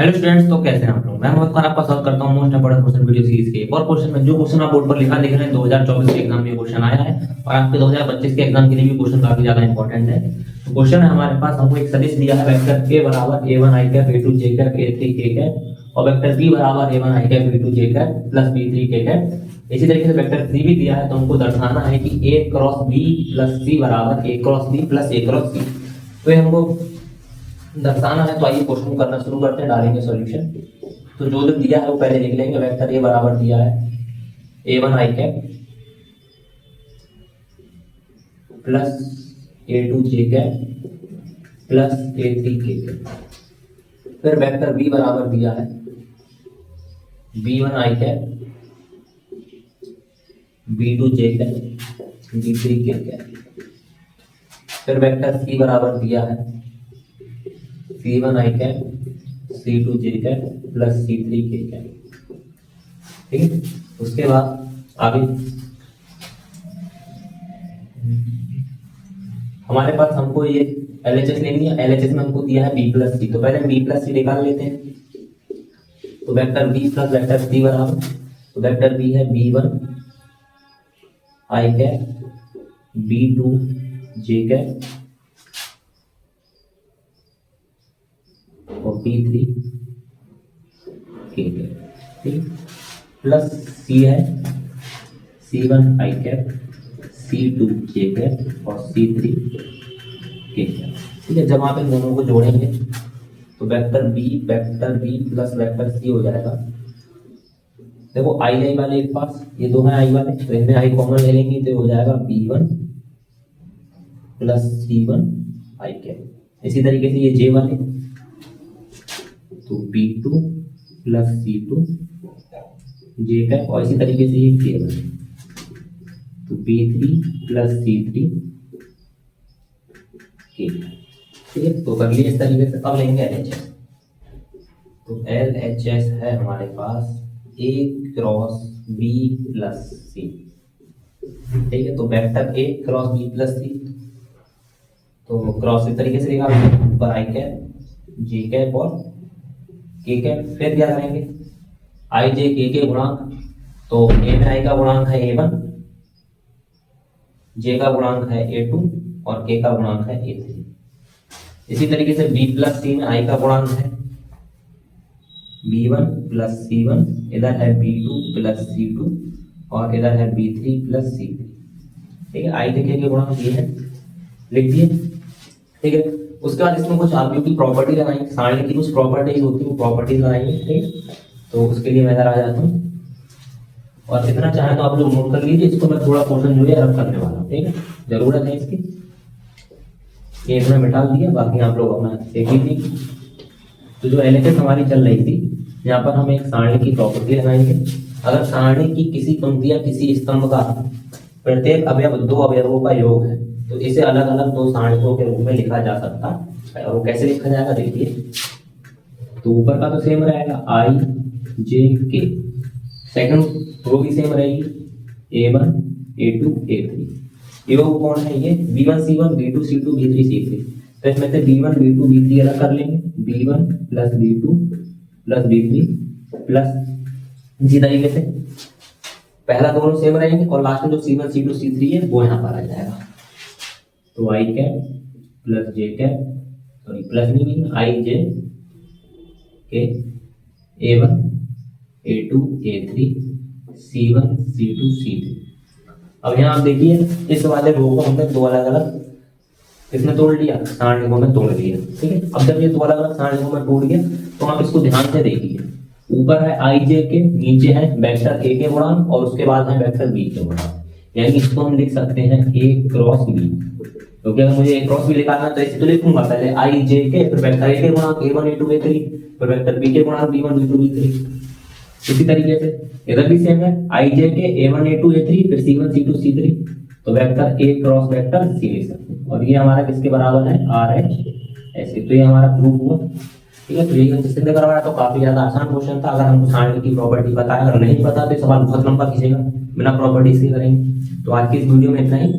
Hello students, तो कैसे हैं आप लोग। मैं मोहित खान आपका स्वागत करता हूं most important question video series के एक और क्वेश्चन में। जो क्वेश्चन आप बोर्ड पर लिखा देख रहे हैं 2024 के एग्जाम में क्वेश्चन आया है और आपके 2025 के एग्जाम के लिए भी क्वेश्चन काफी ज्यादा इंपॉर्टेंट है। तो क्वेश्चन है हमारे पास, हमको एक सदिश दिया है वेक्टर a बराबर a1 i cap a2 j cap a3 k cap और वेक्टर b बराबर a1 i cap b2 j cap plus b3 k cap. इसी तरीके से वेक्टर c भी दिया है, तो हमको दर्शाना है कि a cross b plus c बराबर a cross b plus a cross c। तो ये हमको दर्शाना है। तो आइए क्वेश्चन करना शुरू करते हैं, डालेंगे सॉल्यूशन। तो जो जो दिया है वो पहले लिख लेंगे। वेक्टर ए बराबर दिया है a1 i cap plus a2 j cap plus a3 k cap. फिर वेक्टर b बराबर दिया है b1 i cap b2 j cap b3 k cap. फिर वेक्टर c बराबर दिया है c1 i cap c2 j cap plus c3 k cap. ठीक है, उसके बाद आगे हमारे पास हमको ये LHS लेनी है। LHS में हमको दिया है b प्लस सी, तो पहले हम b प्लस सी निकाल लेते हैं। तो vector b plus vector c बराबर, तो वेक्टर b है b1 i cap b2 j cap और b3 k कैप। ठीक, प्लस c है c1 i cap c2 j cap और c3 k कैप। ठीक है, जब आप इन दोनों को जोड़ेंगे तो vector b plus vector c हो जाएगा। देखो आई वाले एक पास, ये दो हैं आई वाले, तो इनमें आई कॉमन ले लेंगे तो हो जाएगा b1 plus c1 i cap. इसी तरीके से ये j वाले, तो b2 plus c2 j cap और इसी तरीके से ये k वाले, तो b3 प्लस c3 k। ठीक है, तो कर लिए इस तरीके से। अब लेंगे LHS। तो LHS है हमारे पास a cross b plus c। ठीक है, तो vector a cross b plus c, तो क्रॉस इस तरीके से लिखा ऊपर i कैप j कैप और k कैप। फिर क्या करेंगे i j k के गुणांक, तो a में i का गुणांक है a1, j का गुणांक है a2 और k का गुणांक है a3। इसी तरीके से b प्लस c में i का गुणांक है b1 प्लस c1, इधर है b2 प्लस c2 और इधर है b3 प्लस c3। ठीक है, i के गुणांक ये है, लिख दिए। ठीक है, उसके बाद इसमें कुछ आर्ग्यू की प्रॉपर्टी लगाएंगे, सारणी की कुछ प्रॉपर्टीज होती है वो प्रॉपर्टीज लगाएंगे। ठीक, तो उसके लिए मैं इधर आ जाता हूँ और इतना चाहे तो आप लोग नोट कर लीजिए। इसको मैं थोड़ा पोर्शन जो है रब करने वाला हूँ। ठीक है, जरूरत है इसकी। ये इतना मिटा दिया, बाकी आप लोग अपना देख लीजिए। तो जो LHS हमारी चल रही थी, यहाँ पर हम एक सारणी की प्रॉपर्टी लगाएंगे। अगर सारणी की किसी पंक्ति या किसी स्तंभ का प्रत्येक अवयव दो अवयवों का योग है तो इसे अलग अलग दो सारणिकों के रूप में लिखा जा सकता है। और वो कैसे लिखा जाएगा देखिए। तो ऊपर का तो सेम रहेगा i j k, second row भी सेम रहेगी a1 a2 a3। योग कौन है ये b1 c1 b2 c2 b3 c3। तो इसमें से b1 b2 b3 अलग कर लेंगे, b1 plus b2 plus b3 plus इसी तरीके से पहला दोनों सेम रहेंगे और लास्ट में जो c1 c2 c3 है वो यहाँ पर आ जाएगा। तो i cap plus j cap, sorry plus नहीं, i j के a1 a2 a3 c1 c2 c3। अब यहाँ आप देखिए इस वाले रो को हमने दो अलग अलग इसमें तोड़ लिया, सारणिकों में तोड़ लिया। ठीक है, अब जब ये दो अलग अलग सारणिकों में टूट गया तो आप इसको ध्यान से देखिए। ऊपर है i j के, नीचे है वेक्टर a के गुणांक और उसके बाद है वेक्टर b के गुणांक। यानी इसको हम लिख सकते हैं a क्रॉस b। क्योंकि अगर मुझे a क्रॉस b निकालना तो ऐसे तो लिखूंगा पहले i j के, फिर वेक्टर a के गुणांक a1 a2 a3, फिर वेक्टर b के गुणांक b1 b2 b3। इसी तरीके से इधर भी सेम है i j के a1 a2 a3 फिर c1 c2 c3, तो vector a cross vector c लिख सकते हैं। और ये हमारा किसके बराबर है RH ऐसे। तो ये हमारा प्रूफ हुआ। ठीक है, तो ये सिद्ध करवाया तो काफी ज्यादा आसान क्वेश्चन था। अगर हमको सारणी की प्रॉपर्टी बताया, अगर नहीं पता तो सवाल बहुत लंबा खींचेगा, बिना प्रॉपर्टीज के करेंगे। तो आज की इस वीडियो में इतना ही।